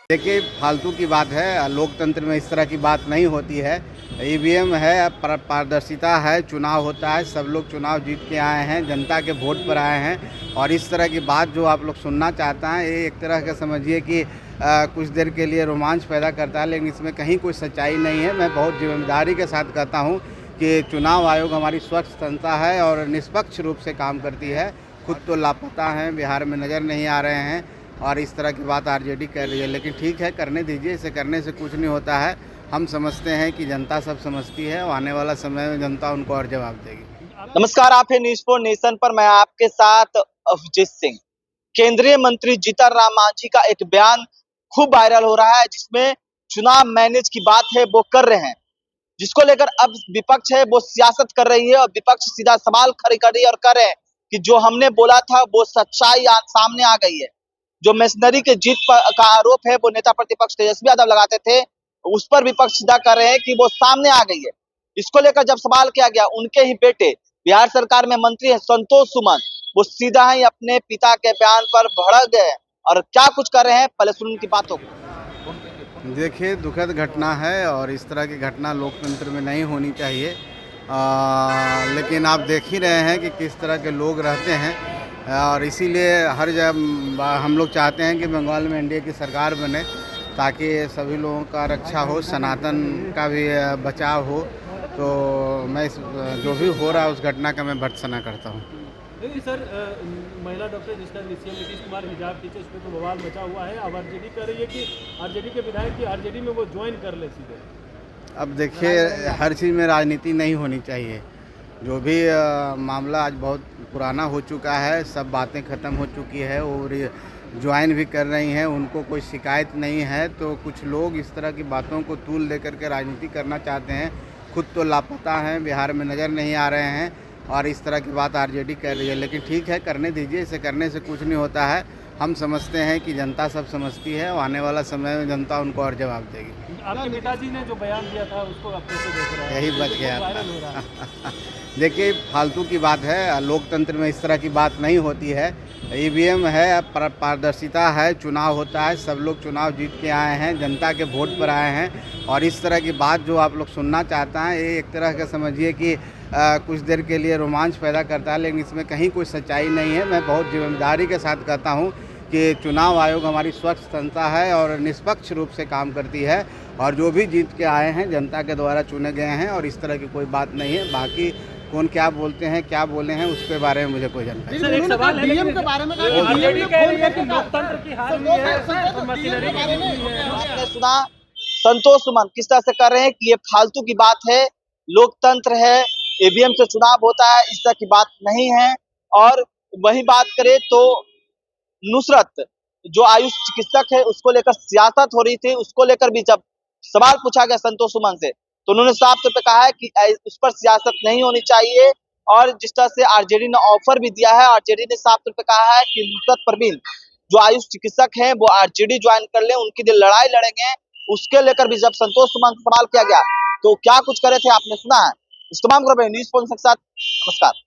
देखिए, फालतू की बात है। लोकतंत्र में इस तरह की बात नहीं होती है। ईवीएम है, पारदर्शिता है, चुनाव होता है, सब लोग चुनाव जीत के आए हैं, जनता के वोट पर आए हैं। और इस तरह की बात जो आप लोग सुनना चाहते हैं, ये एक तरह का समझिए कि कुछ देर के लिए रोमांच पैदा करता है, लेकिन इसमें कहीं कोई सच्चाई नहीं है। मैं बहुत जिम्मेदारी के साथ कहता हूँ कि चुनाव आयोग हमारी स्वच्छ संस्था है और निष्पक्ष रूप से काम करती है। खुद तो लापता हैं, बिहार में नज़र नहीं आ रहे हैं और इस तरह की बात आरजेडी कर रही है, लेकिन ठीक है, करने दीजिए। इसे करने से कुछ नहीं होता है। हम समझते हैं कि जनता सब समझती है और आने वाला समय में जनता उनको और जवाब देगी। नमस्कार, आप है न्यूज़ फॉर नेशन पर। मैं आपके साथ अभिजीत सिंह। केंद्रीय मंत्री जीतन राम मांझी का एक बयान खूब वायरल हो रहा है, जिसमें चुनाव मैनेज की बात है वो कर रहे हैं, जिसको लेकर अब विपक्ष है वो सियासत कर रही है और विपक्ष सीधा सवाल खड़े कर रही है और कह रहे हैं कि जो हमने बोला था वो सच्चाई आज सामने आ गई है। जो मशीनरी के जीत का आरोप है वो नेता प्रतिपक्ष तेजस्वी यादव लगाते थे, उस पर विपक्ष सीधा कर रहे हैं कि वो सामने आ गई है। इसको लेकर जब सवाल किया गया, उनके ही बेटे बिहार सरकार में मंत्री है संतोष सुमन, वो सीधा ही अपने पिता के बयान पर भड़क गए और क्या कुछ कर रहे हैं, पहले सुन उनकी बातों को। देखिए, दुखद घटना है और इस तरह की घटना लोकतंत्र में नहीं होनी चाहिए। लेकिन आप देख ही रहे हैं कि किस तरह के लोग रहते हैं और इसीलिए हर जगह हम लोग चाहते हैं कि बंगाल में एनडीए की सरकार बने, ताकि सभी लोगों का रक्षा हो, सनातन का भी बचाव हो। तो मैं इस जो भी हो रहा है उस घटना का मैं भर्त्सना करता हूँ। नहीं सर, महिला डॉक्टर जिसका सीएम नीतीश कुमार हिजाब खींचे, उस पर तो बवाल मचा हुआ है। अब आरजेडी कह रही है कि आरजेडी के विधायक की आरजेडी में वो ज्वाइन कर ले सीधे। अब देखिए, हर चीज़ में राजनीति नहीं होनी चाहिए। जो भी मामला आज बहुत पुराना हो चुका है, सब बातें ख़त्म हो चुकी है और ज्वाइन भी कर रही हैं, उनको कोई शिकायत नहीं है। तो कुछ लोग इस तरह की बातों को तूल दे करके राजनीति करना चाहते हैं। खुद तो लापता हैं, बिहार में नज़र नहीं आ रहे हैं और इस तरह की बात आरजेडी कर रही है, लेकिन ठीक है, करने दीजिए। इसे करने से कुछ नहीं होता है। हम समझते हैं कि जनता सब समझती है और आने वाला समय में जनता उनको और जवाब देगी। आपके पिताजी ने जो बयान दिया था उसको आप कैसे देख रहे हैं? यही बच गया वायरल हो रहा है। देखिए, फालतू की बात है। लोकतंत्र में इस तरह की बात नहीं होती है। ईवीएम है, पारदर्शिता है, चुनाव होता है, सब लोग चुनाव जीत के आए हैं, जनता के वोट पर आए हैं। और इस तरह की बात जो आप लोग सुनना चाहते हैं, ये एक तरह का समझिए कि कुछ देर के लिए रोमांच पैदा करता है, लेकिन इसमें कहीं कोई सच्चाई नहीं है। मैं बहुत जिम्मेदारी के साथ कहता हूँ कि चुनाव आयोग हमारी स्वच्छ संस्था है और निष्पक्ष रूप से काम करती है और जो भी जीत के आए हैं जनता के द्वारा चुने गए हैं और इस तरह की कोई बात नहीं है। बाकी कौन क्या बोलते हैं, क्या बोले हैं, उसके बारे में मुझे कोई जानकारी नहीं। एक सवाल है डीएम के बारे में, आरजेडी कह रही है कि लोकतंत्र की हार हुई है और मशीनरी की हुई है। आपने सुना संतोष सुमन किस तरह से कर रहे हैं कि ये फालतू की बात है, लोकतंत्र है, ईवीएम से चुनाव होता है, इस तरह की बात नहीं है। और वही बात करें तो नुसरत जो आयुष चिकित्सक है, उसको लेकर सियासत हो रही थी, उसको लेकर भी जब सवाल पूछा गया संतोष सुमन से, तो उन्होंने साफ तौर पे कहा है कि उस पर सियासत नहीं होनी चाहिए। और जिस तरह से आरजेडी ने ऑफर भी दिया है, आरजेडी ने साफ तौर पे कहा है कि नुसरत परवीन जो आयुष चिकित्सक हैं वो आरजेडी ज्वाइन कर ले, उनके लिए लड़ाई लड़ेंगे। उसके लेकर भी जब संतोष सुमन से सवाल किया गया तो क्या कुछ करे थे आपने सुना है। इस तमाम खबरें न्यूज़ के साथ, नमस्कार।